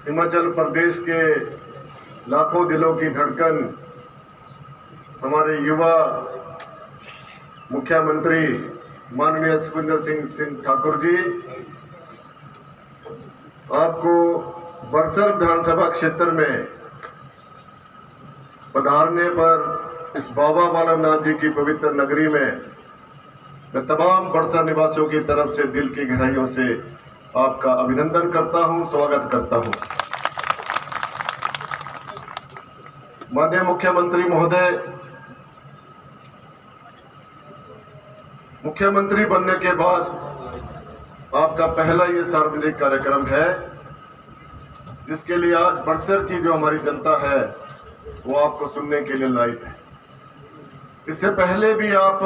हिमाचल प्रदेश के लाखों दिलों की धड़कन हमारे युवा मुख्यमंत्री माननीय सुखविंदर सिंह ठाकुर जी, आपको बड़सर विधानसभा क्षेत्र में पधारने पर इस बाबा बालकनाथ जी की पवित्र नगरी में मैं तमाम बड़सर निवासियों की तरफ से दिल की गहराइयों से आपका अभिनंदन करता हूं, स्वागत करता हूं। माननीय मुख्यमंत्री महोदय, मुख्यमंत्री बनने के बाद आपका पहला ये सार्वजनिक कार्यक्रम है, जिसके लिए आज बड़सर की जो हमारी जनता है वो आपको सुनने के लिए लायक है। इससे पहले भी आप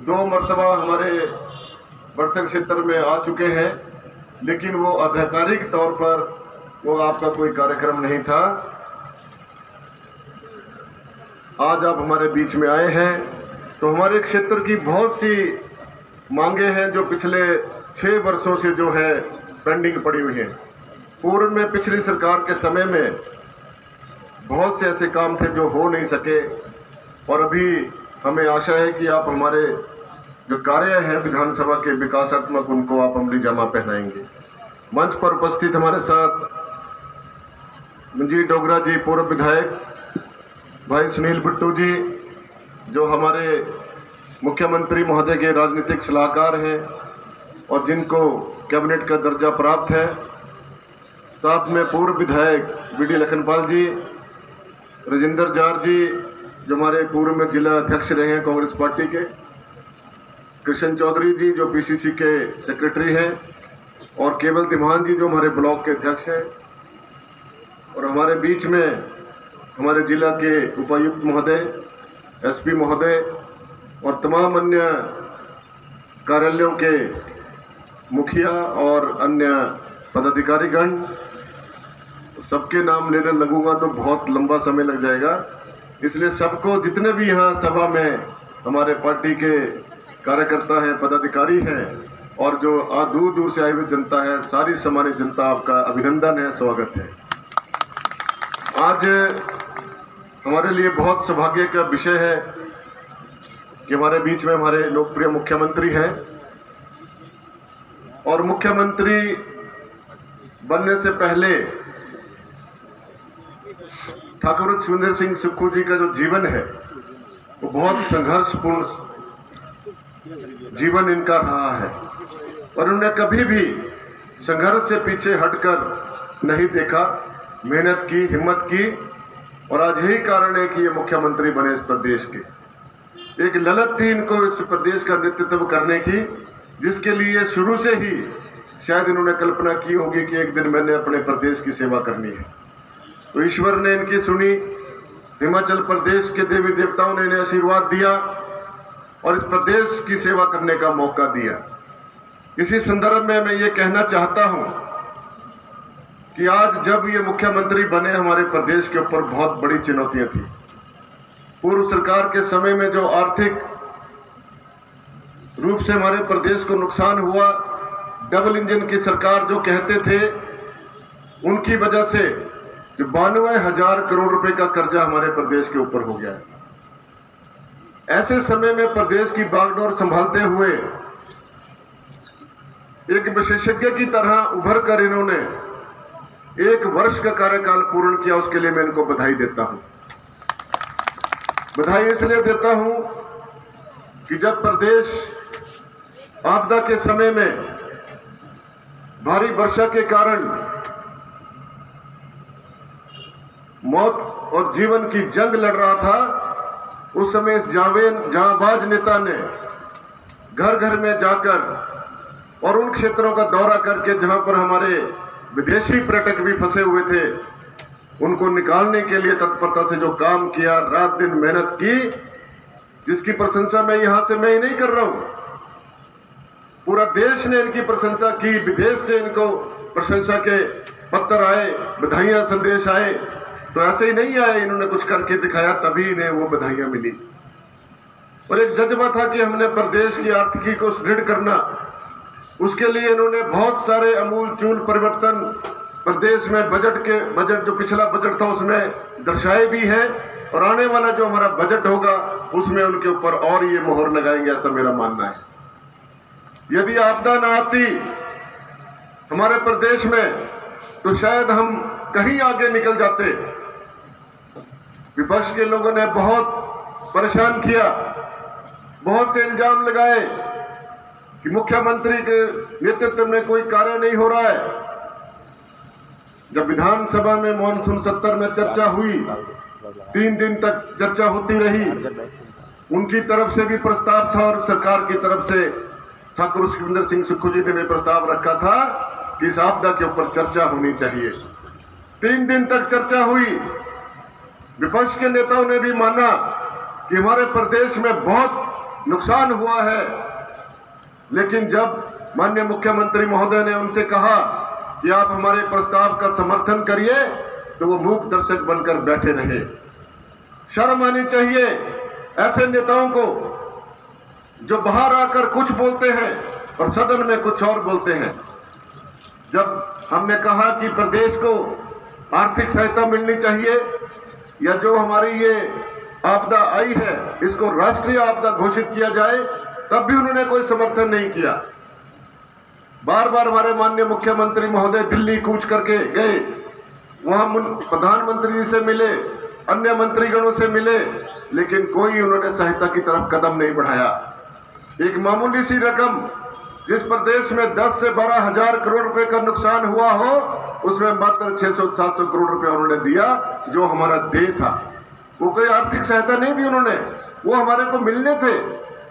2 मर्तबा हमारे बड़सर क्षेत्र में आ चुके हैं, लेकिन वो आधिकारिक तौर पर वो आपका कोई कार्यक्रम नहीं था। आज आप हमारे बीच में आए हैं तो हमारे क्षेत्र की बहुत सी मांगे हैं जो पिछले 6 वर्षों से जो है पेंडिंग पड़ी हुई हैं। पूर्व में पिछली सरकार के समय में बहुत से ऐसे काम थे जो हो नहीं सके, और अभी हमें आशा है कि आप हमारे जो कार्य हैं विधानसभा के विकासात्मक, उनको आप अमली जामा पहनाएंगे। मंच पर उपस्थित हमारे साथ मंजीत डोगरा जी, पूर्व विधायक, भाई सुनील बिट्टू जी जो हमारे मुख्यमंत्री महोदय के राजनीतिक सलाहकार हैं और जिनको कैबिनेट का दर्जा प्राप्त है, साथ में पूर्व विधायक बीडी लखनपाल जी, राजेंद्र जार जी जो हमारे पूर्व में जिला अध्यक्ष रहे हैं कांग्रेस पार्टी के, कृष्ण चौधरी जी जो पीसीसी के सेक्रेटरी हैं, और केवल तिमान जी जो हमारे ब्लॉक के अध्यक्ष हैं, और हमारे बीच में हमारे जिला के उपायुक्त महोदय, एसपी महोदय और तमाम अन्य कार्यालयों के मुखिया और अन्य पदाधिकारीगण। सबके नाम लेने लगूंगा तो बहुत लंबा समय लग जाएगा, इसलिए सबको, जितने भी यहाँ सभा में हमारे पार्टी के कार्यकर्ता हैं, पदाधिकारी हैं और जो दूर दूर से आई हुई जनता है, सारी सामान्य जनता, आपका अभिनंदन है, स्वागत है। आज हमारे लिए बहुत सौभाग्य का विषय है कि हमारे बीच में हमारे लोकप्रिय मुख्यमंत्री हैं, और मुख्यमंत्री बनने से पहले ठाकुर सुखविंदर सिंह सुक्खू जी का जो जीवन है वो बहुत संघर्षपूर्ण जीवन इनका रहा है, और उन्होंने कभी भी संघर्ष से पीछे हटकर नहीं देखा, मेहनत की, हिम्मत की, और आज यही कारण है कि ये मुख्यमंत्री बने इस प्रदेश के। एक ललक थी इनको इस प्रदेश का नेतृत्व करने की, जिसके लिए शुरू से ही शायद इन्होंने कल्पना की होगी कि एक दिन मैंने अपने प्रदेश की सेवा करनी है। तो ईश्वर ने इनकी सुनी, हिमाचल प्रदेश के देवी देवताओं ने इन्हें आशीर्वाद दिया और इस प्रदेश की सेवा करने का मौका दिया। इसी संदर्भ में मैं ये कहना चाहता हूं कि आज जब ये मुख्यमंत्री बने, हमारे प्रदेश के ऊपर बहुत बड़ी चुनौतियां थी। पूर्व सरकार के समय में जो आर्थिक रूप से हमारे प्रदेश को नुकसान हुआ, डबल इंजन की सरकार जो कहते थे, उनकी वजह से जो 92,000 करोड़ रुपए का कर्जा हमारे प्रदेश के ऊपर हो गया है। ऐसे समय में प्रदेश की बागडोर संभालते हुए एक विशेषज्ञ की तरह उभर कर इन्होंने 1 वर्ष का कार्यकाल पूर्ण किया। उसके लिए मैं इनको बधाई देता हूं। बधाई इसलिए देता हूं कि जब प्रदेश आपदा के समय में भारी वर्षा के कारण मौत और जीवन की जंग लड़ रहा था, उस समय इस जांबाज नेता ने घर घर में जाकर और उन क्षेत्रों का दौरा करके जहां पर हमारे विदेशी पर्यटक भी फंसे हुए थे, उनको निकालने के लिए तत्परता से जो काम किया, रात दिन मेहनत की, जिसकी प्रशंसा मैं यहां से मैं ही नहीं कर रहा हूं, पूरा देश ने इनकी प्रशंसा की। विदेश से इनको प्रशंसा के पत्र आए, बधाइयां संदेश आए, तो ऐसे ही नहीं आए, इन्होंने कुछ करके दिखाया, तभी इन्हें वो बधाइयां मिली। और एक जज्बा था कि हमने प्रदेश की आर्थिकी को सुदृढ़ करना, उसके लिए इन्होंने बहुत सारे अमूल चूल परिवर्तन प्रदेश में बजट जो पिछला बजट था उसमें दर्शाए भी है, और आने वाला जो हमारा बजट होगा उसमें उनके ऊपर और ये मोहर लगाएंगे, ऐसा मेरा मानना है। यदि आपदा ना आती हमारे प्रदेश में तो शायद हम कहीं आगे निकल जाते। विपक्ष के लोगों ने बहुत परेशान किया, बहुत से इल्जाम लगाए कि मुख्यमंत्री के नेतृत्व में कोई कार्य नहीं हो रहा है। जब विधानसभा में मॉनसून सत्र में चर्चा हुई, 3 दिन तक चर्चा होती रही, उनकी तरफ से भी प्रस्ताव था और सरकार की तरफ से ठाकुर सुखविंदर सिंह सुक्खू जी ने भी प्रस्ताव रखा था कि इस आपदा के ऊपर चर्चा होनी चाहिए। 3 दिन तक चर्चा हुई। विपक्ष के नेताओं ने भी माना कि हमारे प्रदेश में बहुत नुकसान हुआ है, लेकिन जब माननीय मुख्यमंत्री महोदय ने उनसे कहा कि आप हमारे प्रस्ताव का समर्थन करिए, तो वो मूक दर्शक बनकर बैठे रहे। शर्म आनी चाहिए ऐसे नेताओं को जो बाहर आकर कुछ बोलते हैं और सदन में कुछ और बोलते हैं। जब हमने कहा कि प्रदेश को आर्थिक सहायता मिलनी चाहिए, या जो हमारी ये आपदा आई है इसको राष्ट्रीय आपदा घोषित किया जाए, तब भी उन्होंने कोई समर्थन नहीं किया। बार बार हमारे माननीय मुख्यमंत्री महोदय दिल्ली कूच करके गए, वहां प्रधानमंत्री जी से मिले, अन्य मंत्रीगणों से मिले, लेकिन कोई उन्होंने सहायता की तरफ कदम नहीं बढ़ाया। एक मामूली सी रकम, जिस प्रदेश में 10 से 12 हजार करोड़ रुपए का नुकसान हुआ हो, उसमें मात्र 600-700 करोड़ रुपए उन्होंने दिया, जो हमारा देय था। वो कोई आर्थिक सहायता नहीं दी उन्होंने, वो हमारे को मिलने थे,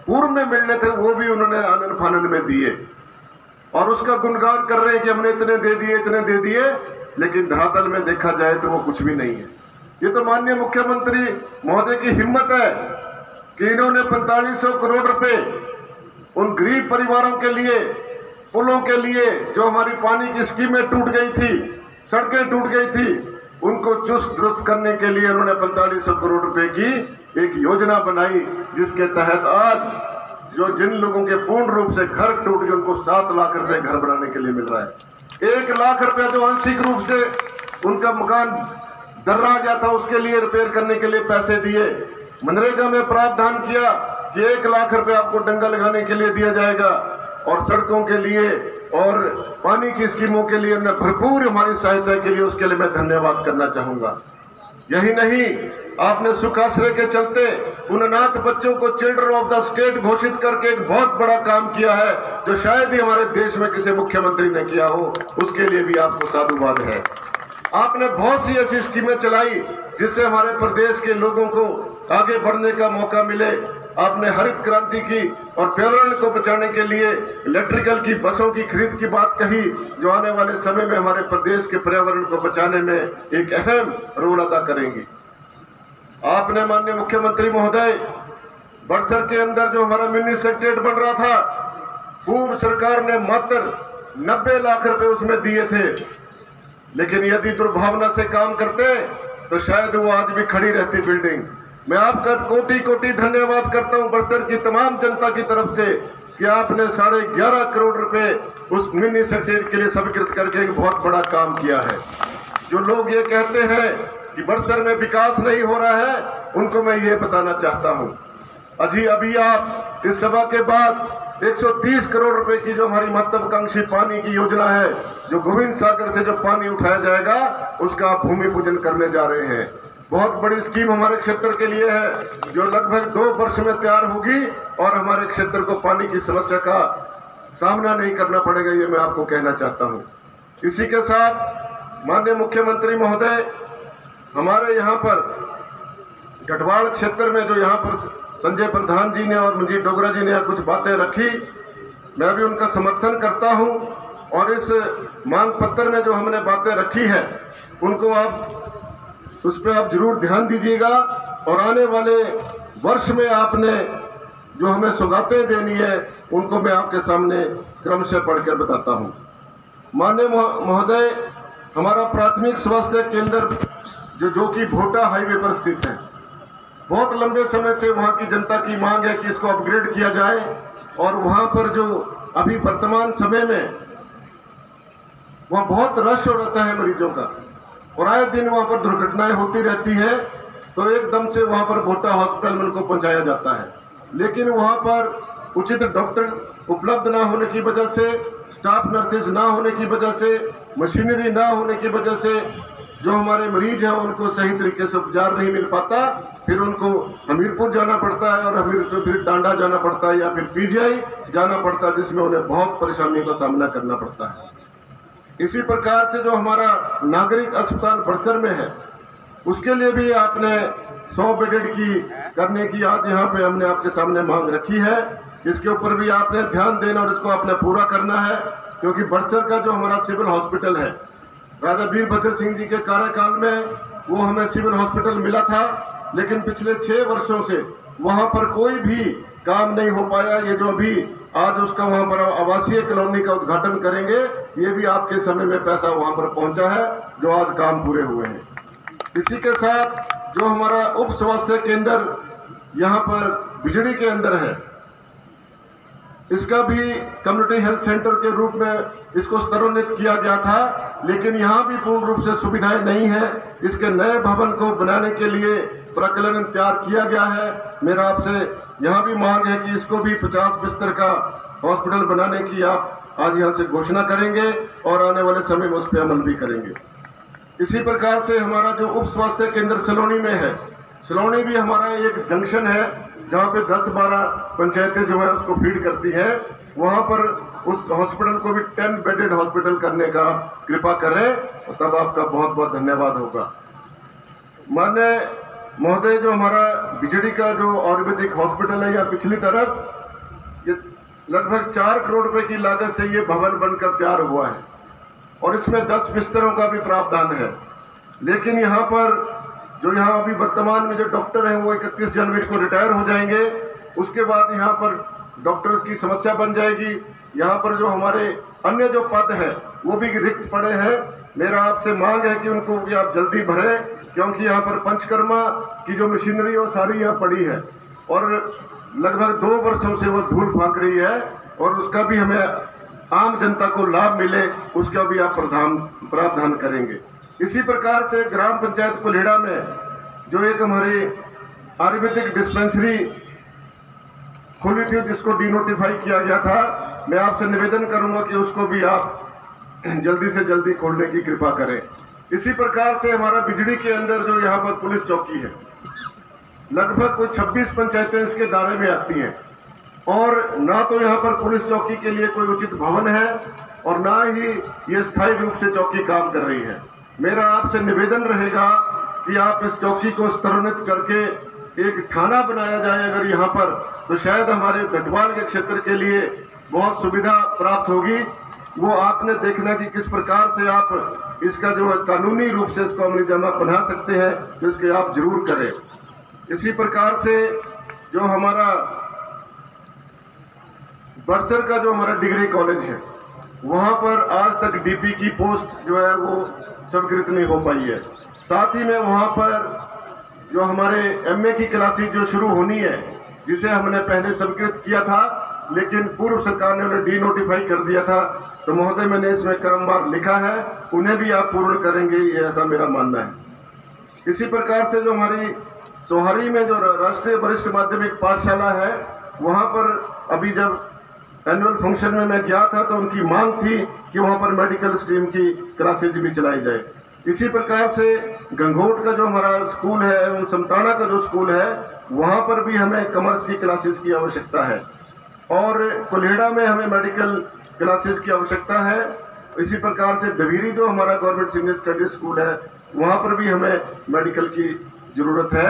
पूर्व में मिलने थे, वो भी उन्होंने आनन फानन में दिए और उसका गुणगान कर रहे हैं कि हमने इतने दे दिए, इतने दे दिए, लेकिन धरातल में देखा जाए तो वो कुछ भी नहीं है। ये तो माननीय मुख्यमंत्री महोदय की हिम्मत है कि इन्होंने 4500 करोड़ रुपए उन गरीब परिवारों के लिए, पुलों के लिए, जो हमारी पानी की स्कीमें टूट गई थी, सड़कें टूट गई थी, उनको चुस्त दुरुस्त करने के लिए उन्होंने 4500 करोड़ रुपए की एक योजना बनाई, जिसके तहत आज जो जिन लोगों के पूर्ण रूप से घर टूट गए उनको 7 लाख रुपए घर बनाने के लिए मिल रहा है। 1 लाख रुपया जो आंशिक रूप से उनका मकान दर्रा गया था उसके लिए रिपेयर करने के लिए पैसे दिए। मनरेगा में प्रावधान किया कि 1 लाख रुपए आपको डंगा लगाने के लिए दिया जाएगा, और सड़कों के लिए और पानी की स्कीमों के लिए भरपूर हमारी सहायता के लिए, उसके लिए मैं धन्यवाद करना चाहूंगा। यही नहीं, आपने सुखाश्रय के चलते उन अनाथ बच्चों को चिल्ड्रन ऑफ द स्टेट घोषित करके एक बहुत बड़ा काम किया है, जो शायद ही हमारे देश में किसी मुख्यमंत्री ने किया हो। उसके लिए भी आपको साधुवाद है। आपने बहुत सी ऐसी स्कीमें चलाई जिससे हमारे प्रदेश के लोगों को आगे बढ़ने का मौका मिले। आपने हरित क्रांति की और पर्यावरण को बचाने के लिए इलेक्ट्रिकल की बसों की खरीद की बात कही, जो आने वाले समय में हमारे प्रदेश के पर्यावरण को बचाने में एक अहम रोल अदा करेंगी। आपने माननीय मुख्यमंत्री महोदय बड़सर के अंदर जो हमारा मिनी सेक्रेटरीट बन रहा था, पूर्व सरकार ने मात्र 90 लाख रुपए उसमें दिए थे, लेकिन यदि दुर्भावना से काम करते तो शायद वो आज भी खड़ी रहती बिल्डिंग। मैं आपका कोटि कोटि धन्यवाद करता हूं बड़सर की तमाम जनता की तरफ से कि आपने 11.5 करोड़ रुपए उस मिनी सेक्रेटरीट के लिए स्वीकृत करके एक बहुत बड़ा काम किया है। जो लोग ये कहते हैं कि बड़सर में विकास नहीं हो रहा है, उनको मैं ये बताना चाहता हूं, अभी आप इस सभा के बाद 130 करोड़ रुपए की जो हमारी महत्वाकांक्षी पानी की योजना है, जो गोविंद सागर से जो पानी उठाया जाएगा, उसका आप भूमि पूजन करने जा रहे हैं। बहुत बड़ी स्कीम हमारे क्षेत्र के लिए है, जो लगभग 2 वर्ष में तैयार होगी और हमारे क्षेत्र को पानी की समस्या का सामना नहीं करना पड़ेगा, ये मैं आपको कहना चाहता हूं। इसी के साथ माननीय मुख्यमंत्री महोदय, हमारे यहाँ पर गढ़वाल क्षेत्र में जो यहाँ पर संजय प्रधान जी ने और मंजीत डोगरा जी ने कुछ बातें रखी, मैं भी उनका समर्थन करता हूं, और इस मांग पत्र में जो हमने बातें रखी हैं उनको उस पर आप जरूर ध्यान दीजिएगा, और आने वाले वर्ष में आपने जो हमें सौगातें देनी है उनको मैं आपके सामने क्रमशः पढ़कर बताता हूं। माननीय महोदय, हमारा प्राथमिक स्वास्थ्य केंद्र जो कि भोटा हाईवे पर स्थित है, बहुत लंबे समय से वहां की जनता की मांग है कि इसको अपग्रेड किया जाए, और वहां पर जो अभी वर्तमान समय में वहाँ बहुत रश हो रहता है मरीजों का, और आए दिन वहाँ पर दुर्घटनाएं होती रहती हैं। तो एकदम से वहाँ पर भोटा हॉस्पिटल में उनको पहुँचाया जाता है, लेकिन वहाँ पर उचित डॉक्टर उपलब्ध ना होने की वजह से, स्टाफ नर्सेज ना होने की वजह से, मशीनरी ना होने की वजह से जो हमारे मरीज हैं उनको सही तरीके से उपचार नहीं मिल पाता। फिर उनको हमीरपुर जाना पड़ता है, और हमीरपुर फिर टांडा जाना पड़ता है, या फिर पीजीआई जाना पड़ता है, जिसमें उन्हें बहुत परेशानियों का सामना करना पड़ता है। इसी प्रकार से जो हमारा नागरिक अस्पताल बड़सर में है, उसके लिए भी आपने 100 बेडेड की करने की आज यहाँ पे हमने आपके सामने मांग रखी है। इसके ऊपर भी आपने ध्यान देना और इसको आपने पूरा करना है, क्योंकि बड़सर का जो हमारा सिविल हॉस्पिटल है, राजा वीरभद्र सिंह जी के कार्यकाल में वो हमें सिविल हॉस्पिटल मिला था, लेकिन पिछले 6 वर्षों से वहां पर कोई भी काम नहीं हो पाया। ये जो अभी आज उसका वहां पर आवासीय कॉलोनी का उद्घाटन करेंगे, ये भी आपके समय में पैसा वहां पर पहुंचा है, जो आज काम पूरे हुए हैं। इसी के साथ जो हमारा उप स्वास्थ्य केंद्र यहाँ पर बिजड़ी के अंदर है, इसका भी कम्युनिटी हेल्थ सेंटर के रूप में इसको स्तरोन्नत किया गया था, लेकिन यहाँ भी पूर्ण रूप से सुविधाएं नहीं है। इसके नए भवन को बनाने के लिए प्रकलन तैयार किया गया है। मेरा आपसे यहाँ भी मांग है कि इसको भी 50 बिस्तर का हॉस्पिटल बनाने की आप आज यहाँ से घोषणा करेंगे, और आने वाले समय में उस पर अमल भी करेंगे। इसी प्रकार से हमारा जो उप स्वास्थ्य केंद्र सलोनी में है, सलोनी भी हमारा एक जंक्शन है जहाँ पे 10-12 पंचायतें जो है उसको फीड करती हैं। वहाँ पर उस हॉस्पिटल को भी 10 बेडेड हॉस्पिटल करने का कृपा करें, और तब आपका बहुत बहुत धन्यवाद होगा। माननीय महोदय, जो हमारा बिजड़ी का जो आयुर्वेदिक हॉस्पिटल है, या पिछली तरफ ये लगभग 4 करोड़ रुपए की लागत से ये भवन बनकर तैयार हुआ है, और इसमें 10 बिस्तरों का भी प्रावधान है। लेकिन यहाँ पर जो यहाँ अभी वर्तमान में जो डॉक्टर हैं वो 31 जनवरी को रिटायर हो जाएंगे। उसके बाद यहाँ पर डॉक्टर्स की समस्या बन जाएगी। यहाँ पर जो हमारे अन्य जो पद हैं वो भी रिक्त पड़े हैं। मेरा आपसे मांग है कि उनको भी आप जल्दी भरें, क्योंकि यहाँ पर पंचकर्मा की जो मशीनरी वो सारी यहाँ पड़ी है, और लगभग 2 वर्षों से वो धूल फाँक रही है, और उसका भी हमें आम जनता को लाभ मिले, उसका भी आप प्रावधान करेंगे। इसी प्रकार से ग्राम पंचायत कुल्हेड़ा में जो एक हमारी आयुर्वेदिक डिस्पेंसरी खुली थी, जिसको डिनोटिफाई किया गया था, मैं आपसे निवेदन करूंगा कि उसको भी आप जल्दी से जल्दी खोलने की कृपा करें। इसी प्रकार से हमारा बिजड़ी के अंदर जो यहाँ पर पुलिस चौकी है, लगभग कोई 26 पंचायतें इसके दायरे में आती हैं, और ना तो यहाँ पर पुलिस चौकी के लिए कोई उचित भवन है, और ना ही ये स्थायी रूप से चौकी काम कर रही है। मेरा आपसे निवेदन रहेगा कि आप इस चौकी को स्तरोन्नत करके एक थाना बनाया जाए अगर यहाँ पर, तो शायद हमारे गढ़वाल के क्षेत्र के लिए बहुत सुविधा प्राप्त होगी। वो आपने देखना कि किस प्रकार से आप इसका जो है कानूनी रूप से इसको अमली जामा बना सकते हैं, तो इसके आप जरूर करें। इसी प्रकार से जो हमारा बड़सर का जो हमारा डिग्री कॉलेज है, वहाँ पर आज तक डीपी की पोस्ट जो है वो स्वीकृत नहीं हो पाई है। साथ ही में वहाँ पर जो हमारे एमए की क्लासेज जो शुरू होनी है, जिसे हमने पहले स्वीकृत किया था, लेकिन पूर्व सरकार ने उन्हें डीनोटिफाई कर दिया था, तो महोदय मैंने इसमें क्रमवार लिखा है, उन्हें भी आप पूर्ण करेंगे, ये ऐसा मेरा मानना है। इसी प्रकार से जो हमारी सोहारी में जो राष्ट्रीय वरिष्ठ माध्यमिक पाठशाला है, वहाँ पर अभी जब एनुअल फंक्शन में मैं गया था तो उनकी मांग थी कि वहाँ पर मेडिकल स्ट्रीम की क्लासेज भी चलाई जाए। इसी प्रकार से गंगोट का जो हमारा स्कूल है एवं समताना का जो स्कूल है, वहाँ पर भी हमें कॉमर्स की क्लासेज की आवश्यकता है, और कुल्हेड़ा में हमें मेडिकल क्लासेज की आवश्यकता है। इसी प्रकार से दवीरी जो हमारा गवर्नमेंट सीनियर सेकेंडरी स्कूल है, वहाँ पर भी हमें मेडिकल की जरूरत है।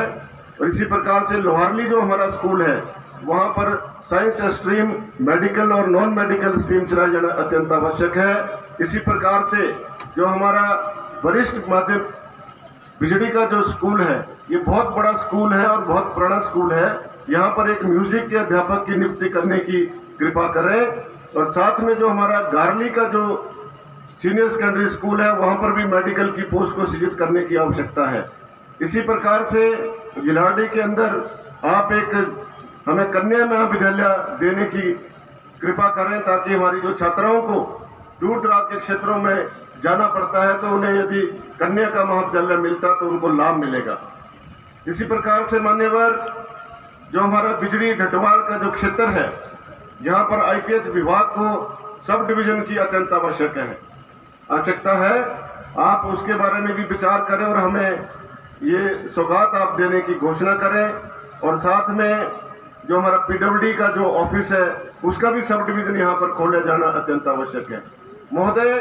और इसी प्रकार से लोहारली जो हमारा स्कूल है, वहाँ पर साइंस स्ट्रीम, मेडिकल और नॉन मेडिकल स्ट्रीम चलाया जाना अत्यंत आवश्यक है। इसी प्रकार से जो हमारा वरिष्ठ माध्यमिक बिजड़ी का जो स्कूल है, ये बहुत बड़ा स्कूल है और बहुत पुराना स्कूल है। यहाँ पर एक म्यूजिक के अध्यापक की नियुक्ति करने की कृपा करें, और साथ में जो हमारा गारली का जो सीनियर सेकेंडरी स्कूल है, वहाँ पर भी मेडिकल की पोस्ट को सृजित करने की आवश्यकता है। इसी प्रकार से जिलाडी के अंदर आप एक हमें कन्या महाविद्यालय देने की कृपा करें, ताकि हमारी जो छात्राओं को दूर दराज के क्षेत्रों में जाना पड़ता है, तो उन्हें यदि कन्या का महाविद्यालय मिलता तो उनको लाभ मिलेगा। इसी प्रकार से मान्यवर, जो हमारा बिजली ढटवाल का जो क्षेत्र है, यहाँ पर आईपीएच विभाग को सब डिवीजन की अत्यंत आवश्यकता है। आप उसके बारे में भी विचार करें और हमें ये सौगात आप देने की घोषणा करें। और साथ में जो हमारा पीडब्ल्यूडी का जो ऑफिस है, उसका भी सब डिवीजन यहाँ पर खोले जाना अत्यंत आवश्यक है। महोदय,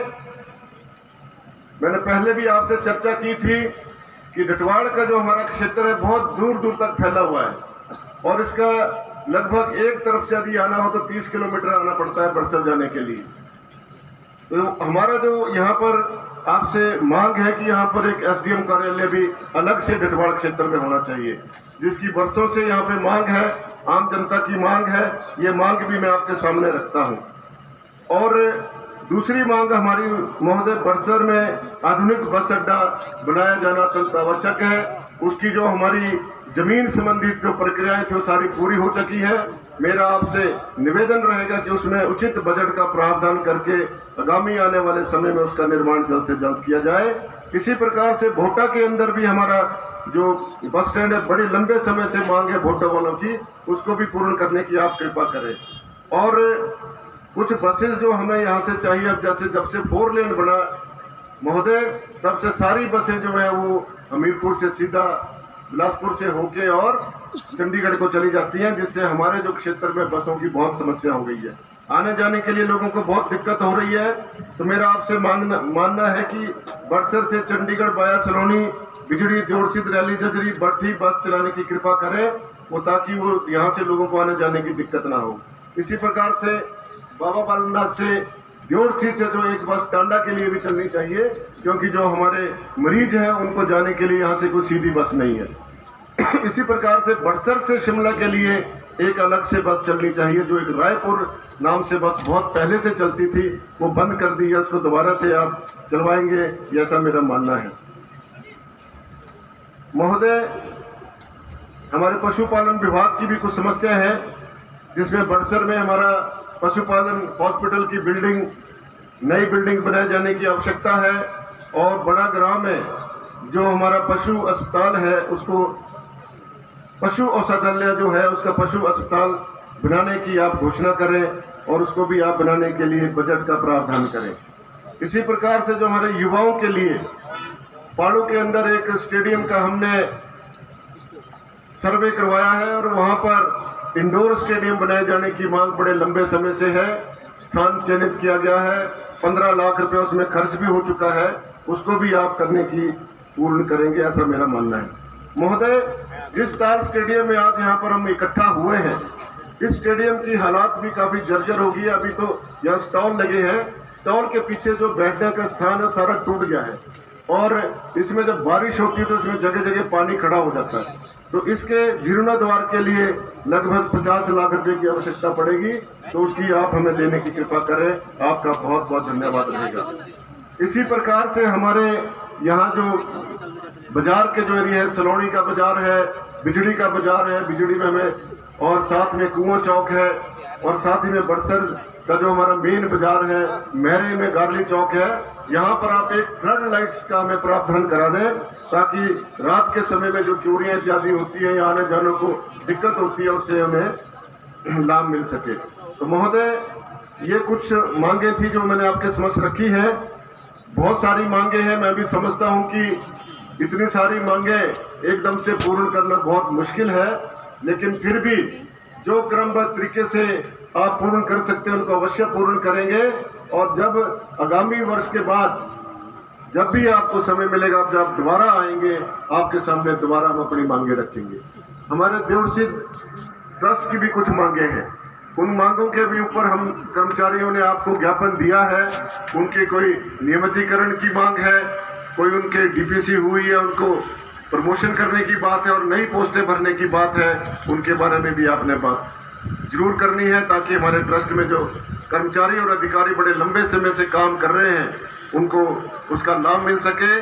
मैंने पहले भी आपसे चर्चा की थी कि ढटवाड़ का जो हमारा क्षेत्र है बहुत दूर दूर तक फैला हुआ है और इसका लगभग एक तरफ से यदि आना हो तो 30 किलोमीटर आना पड़ता है बड़सर जाने के लिए। तो हमारा जो यहाँ पर आपसे मांग है कि यहाँ पर एक एसडीएम कार्यालय भी अलग से ढटवाड़ क्षेत्र में होना चाहिए, जिसकी वर्षों से यहाँ पे मांग है, आम जनता की मांग है। ये मांग भी मैं आपके सामने रखता हूँ। और दूसरी मांग हमारी महोदय, बड़सर में आधुनिक बस अड्डा बनाया जाना अत्यंत आवश्यक है। उसकी जो हमारी जमीन संबंधित जो प्रक्रियाएं थी वो सारी पूरी हो चुकी है। मेरा आपसे निवेदन रहेगा कि उसमें उचित बजट का प्रावधान करके आगामी आने वाले समय में उसका निर्माण जल्द से जल्द किया जाए। इसी प्रकार से भोटा के अंदर भी हमारा जो बस स्टैंड है, बड़ी लंबे समय से मांग है भोटा वालों की, उसको भी पूर्ण करने की आप कृपा करें। और कुछ बसेस जो हमें यहाँ से चाहिए, अब जैसे जब से 4 लेन बना महोदय, तब से सारी बसें जो है वो हमीरपुर से सीधा बिलासपुर से होके और चंडीगढ़ को चली जाती हैं, जिससे हमारे जो क्षेत्र में बसों की बहुत समस्या हो गई है। आने जाने के लिए लोगों को बहुत दिक्कत हो रही है। तो मेरा आपसे मानना है कि बड़सर से चंडीगढ़ वाया सलोनी, बिजड़ी, देवरसिद्ध, रैली, जजरी, बट्ठी बस चलाने की कृपा करें, वो ताकि वो यहाँ से लोगों को आने जाने की दिक्कत ना हो। इसी प्रकार से बाबा बालनाथ से देवरसिद्ध से जो एक बस टांडा के लिए भी चलनी चाहिए, क्योंकि जो हमारे मरीज हैं उनको जाने के लिए यहाँ से कोई सीधी बस नहीं है। इसी प्रकार से बड़सर से शिमला के लिए एक अलग से बस चलनी चाहिए। जो एक रायपुर नाम से बस बहुत पहले से चलती थी, वो बंद कर दी है, उसको दोबारा से आप चलवाएंगे, ऐसा मेरा मानना है। महोदय, हमारे पशुपालन विभाग की भी कुछ समस्या है, जिसमें बड़सर में हमारा पशुपालन हॉस्पिटल की बिल्डिंग, नई बिल्डिंग बनाए जाने की आवश्यकता है। और बड़ा ग्राम में जो हमारा पशु अस्पताल है, उसको पशु औषधालय जो है उसका पशु अस्पताल बनाने की आप घोषणा करें और उसको भी आप बनाने के लिए बजट का प्रावधान करें। इसी प्रकार से जो हमारे युवाओं के लिए पाड़ू के अंदर एक स्टेडियम का हमने सर्वे करवाया है और वहां पर इंडोर स्टेडियम बनाए जाने की मांग बड़े लंबे समय से है। स्थान चयनित किया गया है, 15 लाख रुपए उसमें खर्च भी हो चुका है, उसको भी आप करने की पूर्ण करेंगे, ऐसा मेरा मानना है। महोदय, जिस ताल स्टेडियम में आज यहाँ पर हम इकट्ठा हुए हैं, इस स्टेडियम की हालात भी काफी जर्जर हो गई है। अभी तो यहाँ स्टॉल लगे हैं, स्टॉल के पीछे जो बैठने का स्थान है सारा टूट गया है और इसमें जब बारिश होती है तो इसमें जगह जगह पानी खड़ा हो जाता है। तो इसके जीर्णोद्धार के लिए लगभग 50 लाख रुपए की आवश्यकता पड़ेगी, तो उसकी आप हमें देने की कृपा करें। आपका बहुत बहुत धन्यवाद रहेगा। इसी प्रकार से हमारे यहाँ जो बाजार के जो एरिया है, सलोनी का बाजार है, बिजड़ी का बाजार है, बिजड़ी में हमें, और साथ में कुआं चौक है, और साथ ही में बड़सर का जो हमारा मेन बाजार है, महरे में गार्ली चौक है, यहाँ पर आप एक फ्लड लाइट्स का हमें प्रावधान करा दें, ताकि रात के समय में जो चोरियां इत्यादि होती है या आने जाने को दिक्कत होती है, उससे हमें लाभ मिल सके। तो महोदय, ये कुछ मांगे थी जो मैंने आपके समक्ष रखी है। बहुत सारी मांगे हैं, मैं भी समझता हूं कि इतनी सारी मांगे एकदम से पूर्ण करना बहुत मुश्किल है, लेकिन फिर भी जो क्रमबद्ध तरीके से आप पूर्ण कर सकते हैं उनको अवश्य पूर्ण करेंगे। और जब आगामी वर्ष के बाद जब भी आपको समय मिलेगा, आप जब दोबारा आएंगे, आपके सामने दोबारा हम अपनी मांगे रखेंगे। हमारे देवरसिद्ध ट्रस्ट की भी कुछ मांगे हैं, उन मांगों के भी ऊपर हम कर्मचारियों ने आपको ज्ञापन दिया है। उनके कोई नियमितीकरण की मांग है, कोई उनके डीपीसी हुई है, उनको प्रमोशन करने की बात है और नई पोस्टें भरने की बात है, उनके बारे में भी आपने बात जरूर करनी है, ताकि हमारे ट्रस्ट में जो कर्मचारी और अधिकारी बड़े लंबे समय से काम कर रहे हैं उनको उसका लाभ मिल सके।